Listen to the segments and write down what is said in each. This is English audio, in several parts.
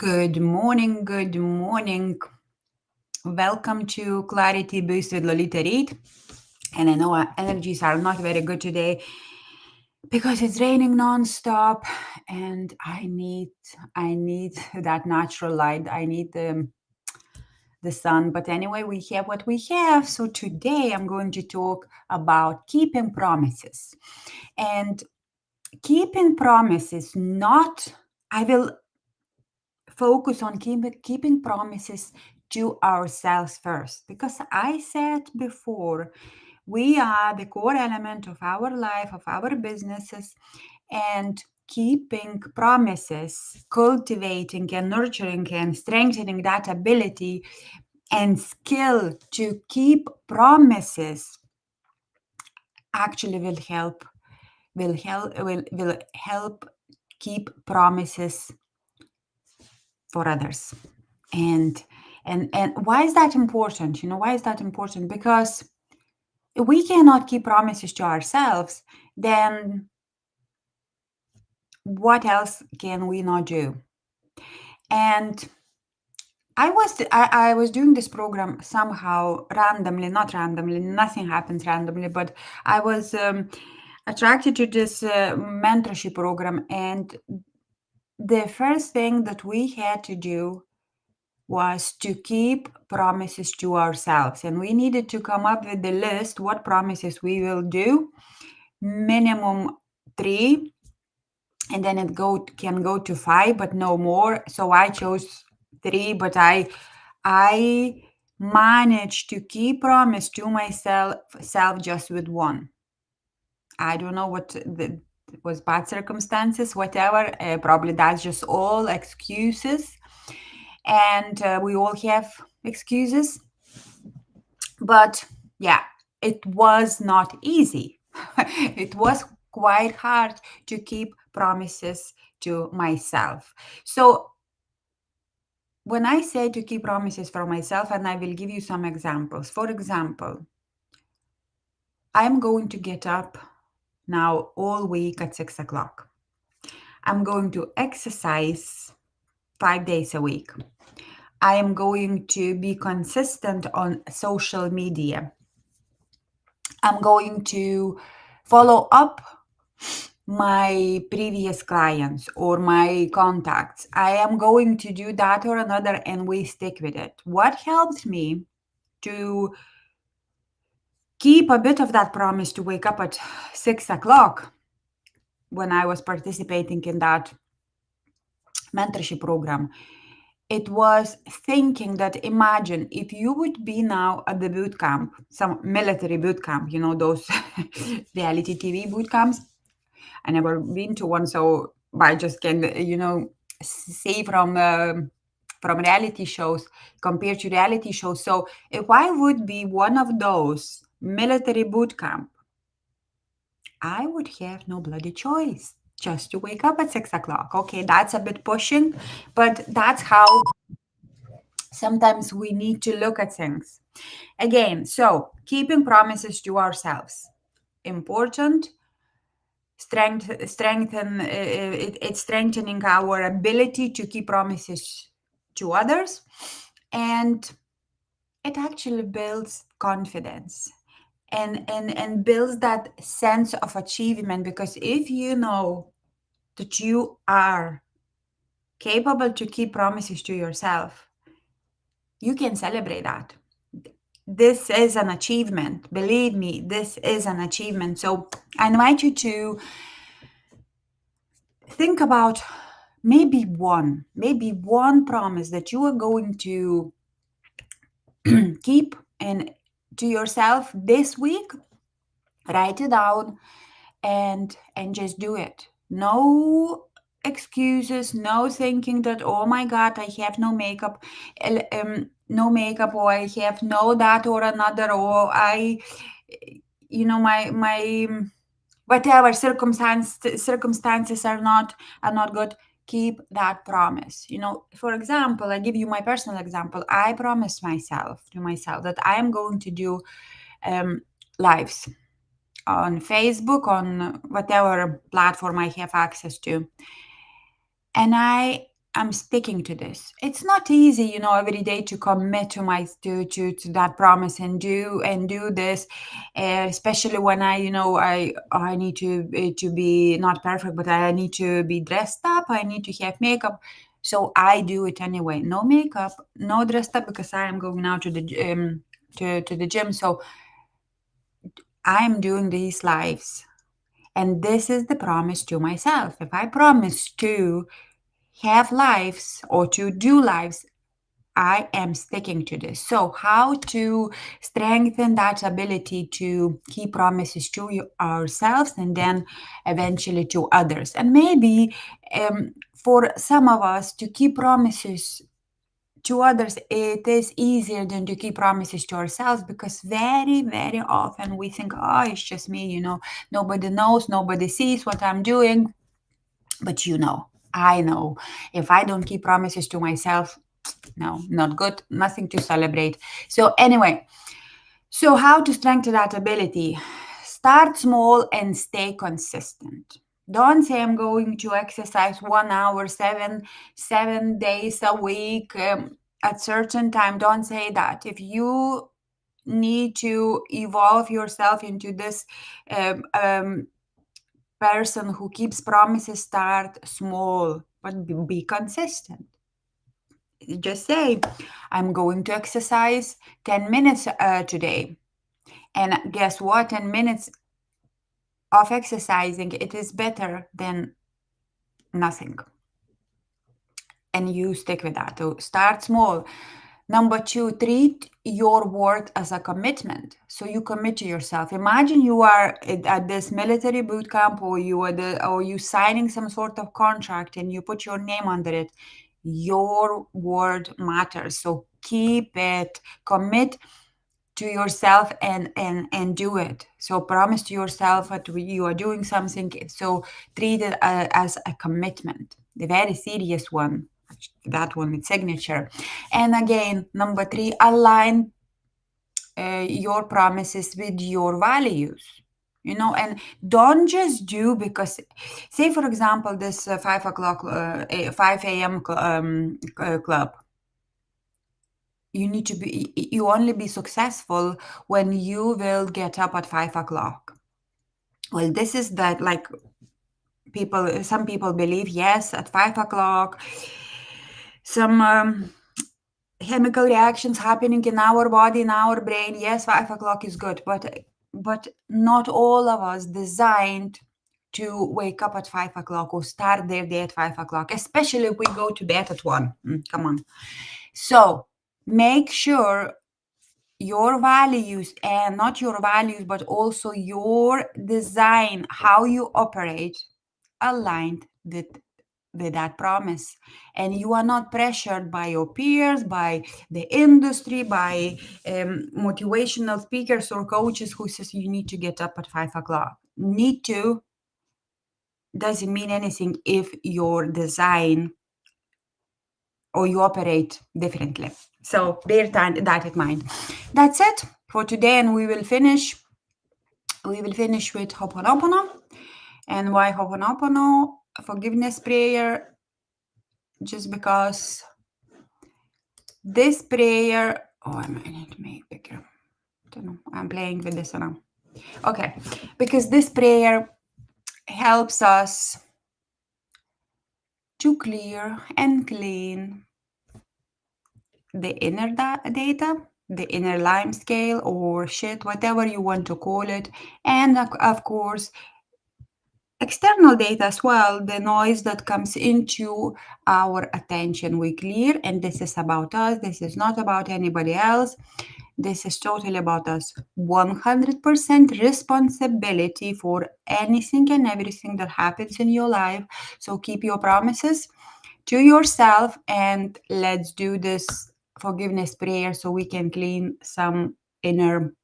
Good morning, good morning. Welcome to Clarity Boost with Lolita Reid. And I know our energies are not very good today because it's raining nonstop and I need that natural light. I need the sun. But anyway, we have what we have. So today I'm going to talk about keeping promises. And keeping promises, not I will focus on keeping promises to ourselves first. Because I said before, we are the core element of our life, of our businesses, and keeping promises, cultivating and nurturing and strengthening that ability and skill to keep promises actually will help keep promises for others. And why is that important? Why is that important? Because if we cannot keep promises to ourselves, then what else can we not do? And I was doing this program somehow randomly, not randomly, nothing happens randomly, but I was attracted to this mentorship program, and the first thing that we had to do was to keep promises to ourselves. And we needed to come up with the list, what promises we will do, minimum 3, and then can go to 5, but no more. So I chose 3, but I managed to keep promise to myself just with 1. I don't know what was bad circumstances, whatever. Probably that's just all excuses. And we all have excuses. But yeah, it was not easy. It was quite hard to keep promises to myself. So when I say to keep promises for myself, and I will give you some examples. For example, I'm going to get up now all week at 6 o'clock. I'm going to exercise 5 days a week. I am going to be consistent on social media. I'm going to follow up my previous clients or my contacts. I am going to do that or another, and we stick with it. What helped me to keep a bit of that promise to wake up at 6 o'clock when I was participating in that mentorship program, it was thinking that imagine if you would be now at the boot camp, some military boot camp, those reality TV boot camps. I never been to one, so I just can, say from reality shows compared to reality shows. So if I would be one of those military boot camp, I would have no bloody choice just to wake up at 6 o'clock. Okay, that's a bit pushing, but that's how sometimes we need to look at things. Again, so keeping promises to ourselves, important. It's strengthening our ability to keep promises to others, and it actually builds confidence and builds that sense of achievement, because if you know that you are capable to keep promises to yourself, you can celebrate that. This is an achievement. Believe me, this is an achievement. So I invite you to think about maybe one promise that you are going to keep and to yourself this week. Write it down and just do it. No excuses, no thinking that, oh my god, I have no makeup, or I have no that or another, or I, my whatever circumstances are not good. Keep that promise. For example, I give you my personal example. I promised myself that I am going to do lives on Facebook, on whatever platform I have access to. And I I'm sticking to this. It's not easy, every day to commit to my to that promise and do this, especially when I need to be not perfect, but I need to be dressed up. I need to have makeup, so I do it anyway. No makeup, no dressed up, because I am going now to the to the gym. So I am doing these lives, and this is the promise to myself. If I promise to have lives or to do lives, I am sticking to this. So, how to strengthen that ability to keep promises to ourselves and then eventually to others? And maybe for some of us to keep promises to others, it is easier than to keep promises to ourselves, because very, very often we think, oh, it's just me, nobody knows, nobody sees what I'm doing. But I know, if I don't keep promises to myself, no, not good, nothing to celebrate. So, anyway, so how to strengthen that ability? Start small and stay consistent. Don't say I'm going to exercise 1 hour, seven days a week at certain time. Don't say that. If you need to evolve yourself into this person who keeps promises, start small, but be consistent. Just say, I'm going to exercise 10 minutes today. And guess what? 10 minutes of exercising, it is better than nothing. And you stick with that. So start small. Number 2, treat your word as a commitment. So you commit to yourself. Imagine you are at this military boot camp, or you signing some sort of contract and you put your name under it. Your word matters. So keep it, commit to yourself, and do it. So promise to yourself that you are doing something. So treat it as a commitment, the very serious one, that one with signature. And again, number 3, align your promises with your values. And don't just do because, say, for example, this 5 a.m. Club. You only be successful when you will get up at 5 o'clock. Well, this is that, like, some people believe, yes, at 5 o'clock, some chemical reactions happening in our body, in our brain. Yes, 5 o'clock is good, but not all of us designed to wake up at 5 o'clock or start their day at 5 o'clock, especially if we go to bed at 1. Come on. So make sure your values, and not your values, but also your design, how you operate, aligned with that promise. And you are not pressured by your peers, by the industry, by motivational speakers or coaches who says you need to get up at 5 o'clock. Need to doesn't mean anything if your design or you operate differently. So bear that in mind. That's it for today, and we will finish with Ho'oponopono. And why Ho'oponopono? Forgiveness prayer, just because this prayer, I need to make bigger. I don't know, I'm playing with this now. Okay, because this prayer helps us to clear and clean the inner data, the inner lime scale or shit, whatever you want to call it. And of course, external data as well, the noise that comes into our attention. We clear, and this is about us. This is not about anybody else. This is totally about us. 100% responsibility for anything and everything that happens in your life. So keep your promises to yourself, and let's do this forgiveness prayer so we can clean some inner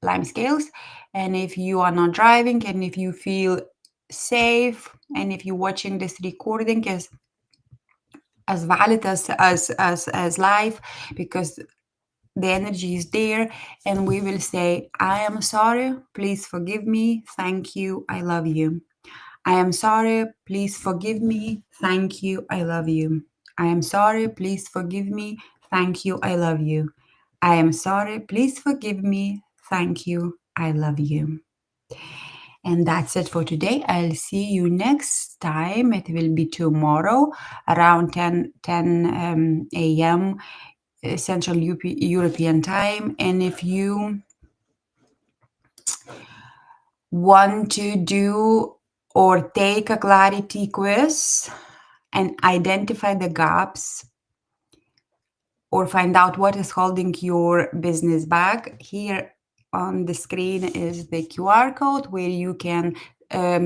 lime scales. And if you are not driving, and if you feel safe, and if you're watching this recording as valid as live, because the energy is there, and we will say, I am sorry, please forgive me, thank you, I love you. I am sorry, please forgive me, thank you, I love you. I am sorry, please forgive me, thank you, I love you. I am sorry, please forgive me, thank you, I love you. And that's it for today. I'll see you next time. It will be tomorrow around 10 a.m. Central European time. And if you want to do or take a clarity quiz and identify the gaps or find out what is holding your business back, here on the screen is the QR code where you can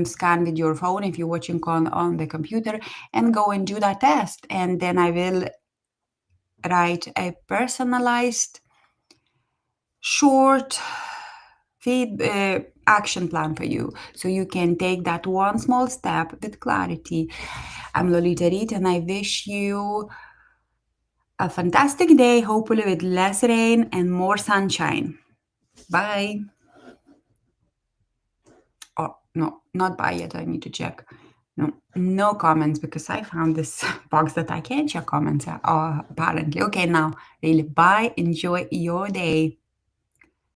scan with your phone if you're watching on the computer and go and do that test. And then I will write a personalized short action plan for you so you can take that one small step with clarity. I'm Lolita Reid and I wish you a fantastic day, hopefully with less rain and more sunshine. Bye. Oh, no, not bye yet. I need to check. No, no comments because I found this box that I can't check comments apparently. Okay, now really bye. Enjoy your day.